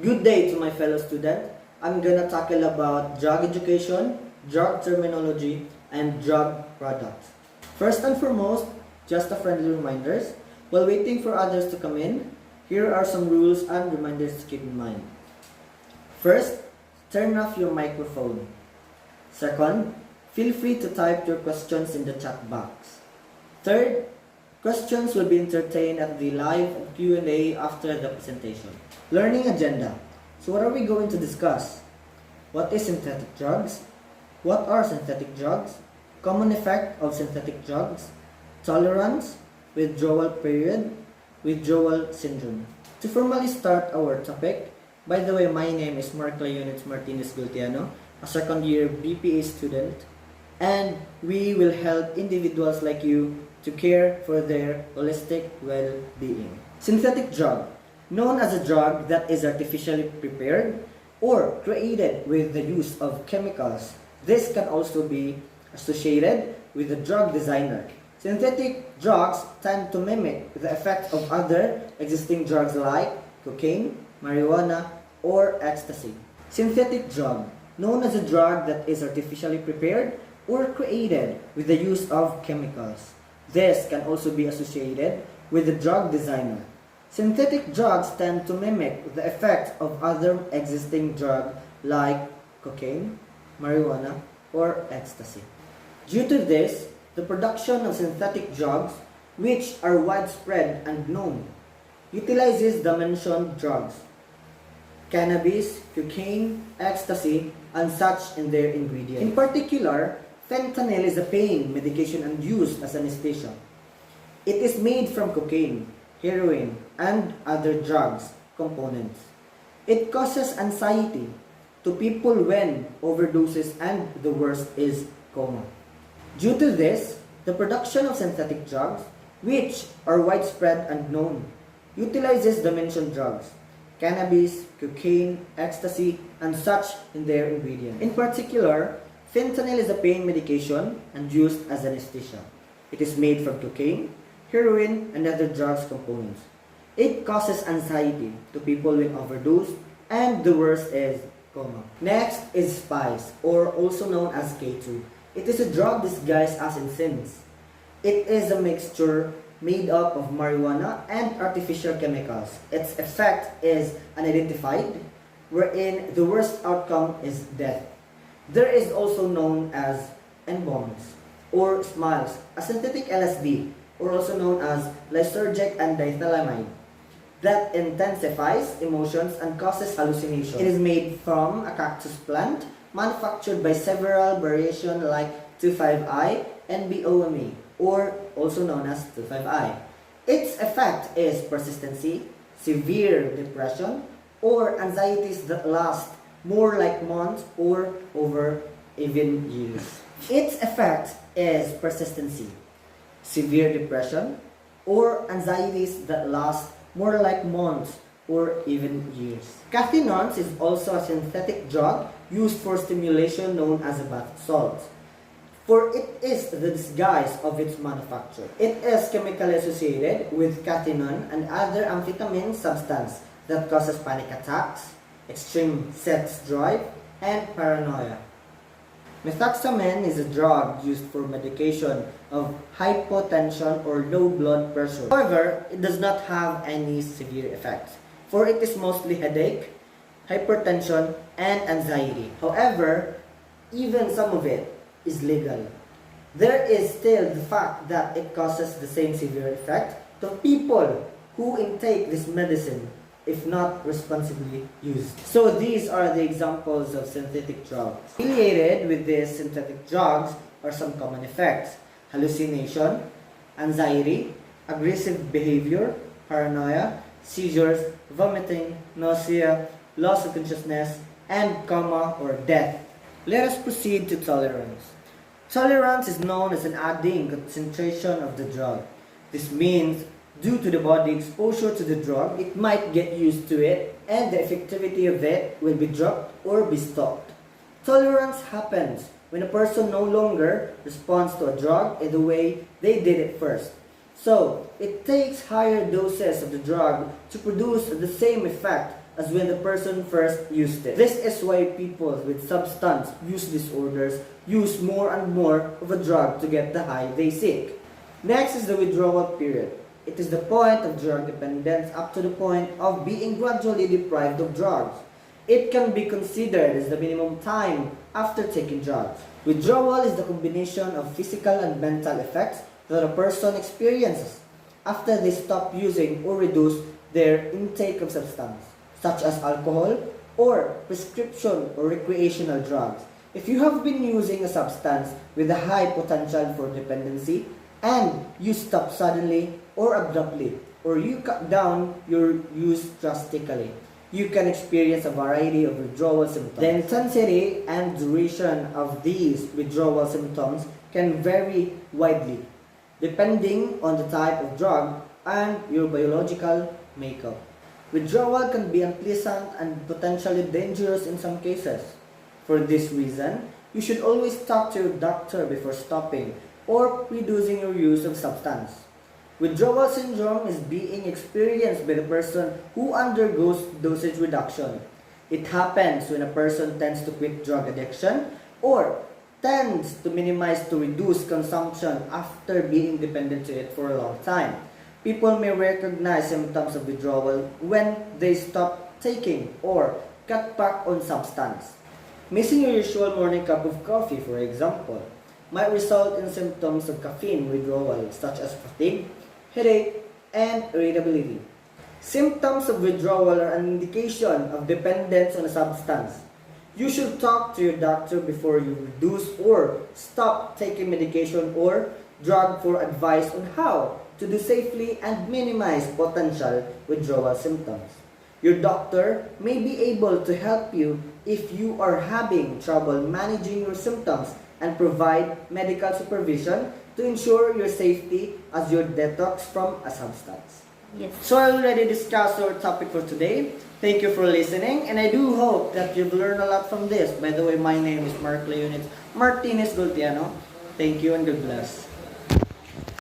Good day to my fellow student. I'm gonna tackle about drug education, drug terminology, and drug products. First and foremost, just a friendly reminders. While waiting for others to come in, here are some rules and reminders to keep in mind. First, turn off your microphone. Second, feel free to type your questions in the chat box. Third, questions will be entertained at the live Q&A after the presentation. Learning agenda. So what are we going to discuss? What is synthetic drugs? What are synthetic drugs? Common effect of synthetic drugs? Tolerance, withdrawal period, withdrawal syndrome. To formally start our topic, by the way, my name is Mark Leonitz Martinez Gultiano, a second year BPA student, and we will help individuals like you to care for their holistic well-being. Synthetic drug, known as a drug that is artificially prepared or created with the use of chemicals. This can also be associated with the drug designer. Synthetic drugs tend to mimic the effect of other existing drugs like cocaine, marijuana, or ecstasy. Synthetic drug, known as a drug that is artificially prepared or created with the use of chemicals. This can also be associated with the drug designer. Synthetic drugs tend to mimic the effect of other existing drugs like cocaine, marijuana, or ecstasy. Due to this, the production of synthetic drugs, which are widespread and known, utilizes the mentioned drugs, cannabis, cocaine, ecstasy, and such in their ingredients. In particular, fentanyl is a pain medication and used as anesthesia. It is made from cocaine, heroin, and other drugs components. It causes anxiety to people when overdoses, and the worst is coma. Due to this, the production of synthetic drugs, which are widespread and known, utilizes the mentioned drugs, cannabis, cocaine, ecstasy, and such in their ingredients. In particular, fentanyl is a pain medication and used as anesthesia. It is made from cocaine, heroin, and other drugs components. It causes anxiety to people when overdose, and the worst is coma. Next is spice, or also known as K2. It is a drug disguised as incense. It is a mixture made up of marijuana and artificial chemicals. Its effect is unidentified, wherein the worst outcome is death. There is also known as N-bombs or smiles, a synthetic LSD, or also known as lysergic and diethylamide, that intensifies emotions and causes hallucination. It is made from a cactus plant, manufactured by several variations like 2,5-I and BOME, or also known as 2,5-I. Its effect is persistency, severe depression, or anxieties that last more like months or over even years. Its effect is persistency, severe depression, or anxieties that last more like months or even years. Cathinone is also a synthetic drug used for stimulation known as a bath salt, for it is the disguise of its manufacture. It is chemically associated with cathinone and other amphetamine substance that causes panic attacks, extreme sex drive, and paranoia. Methoxamine is a drug used for medication of hypotension or low blood pressure. However, it does not have any severe effects, for it is mostly headache, hypertension, and anxiety. However, even some of it is legal. There is still the fact that it causes the same severe effect to people who intake this medicine if not responsibly used. So these are the examples of synthetic drugs. Affiliated with these synthetic drugs are some common effects: hallucination, anxiety, aggressive behavior, paranoia, seizures, vomiting, nausea, loss of consciousness, and coma or death. Let us proceed to tolerance. Tolerance is known as an adding concentration of the drug. This means due to the body exposure to the drug, it might get used to it, and the effectivity of it will be dropped or be stopped. Tolerance happens when a person no longer responds to a drug in the way they did it first. So, it takes higher doses of the drug to produce the same effect as when the person first used it. This is why people with substance use disorders use more and more of a drug to get the high they seek. Next is the withdrawal period. It is the point of drug dependence up to the point of being gradually deprived of drugs. It can be considered as the minimum time after taking drugs. Withdrawal is the combination of physical and mental effects that a person experiences after they stop using or reduce their intake of substance, such as alcohol or prescription or recreational drugs. If you have been using a substance with a high potential for dependency and you stop suddenly or abruptly, or you cut down your use drastically, you can experience a variety of withdrawal symptoms. The intensity and duration of these withdrawal symptoms can vary widely, depending on the type of drug and your biological makeup. Withdrawal can be unpleasant and potentially dangerous in some cases. For this reason, you should always talk to your doctor before stopping or reducing your use of substance. Withdrawal syndrome is being experienced by the person who undergoes dosage reduction. It happens when a person tends to quit drug addiction or tends to minimize to reduce consumption after being dependent to it for a long time. People may recognize symptoms of withdrawal when they stop taking or cut back on substance. Missing your usual morning cup of coffee, for example, might result in symptoms of caffeine withdrawal such as fatigue, headache, and irritability. Symptoms of withdrawal are an indication of dependence on a substance. You should talk to your doctor before you reduce or stop taking medication or drug for advice on how to do safely and minimize potential withdrawal symptoms. Your doctor may be able to help you if you are having trouble managing your symptoms and provide medical supervision to ensure your safety as you detox from a substance. Yes. So I already discussed our topic for today. Thank you for listening, and I do hope that you've learned a lot from this. By the way, my name is Mark Leonid Martinez Gultiano. Thank you and God bless.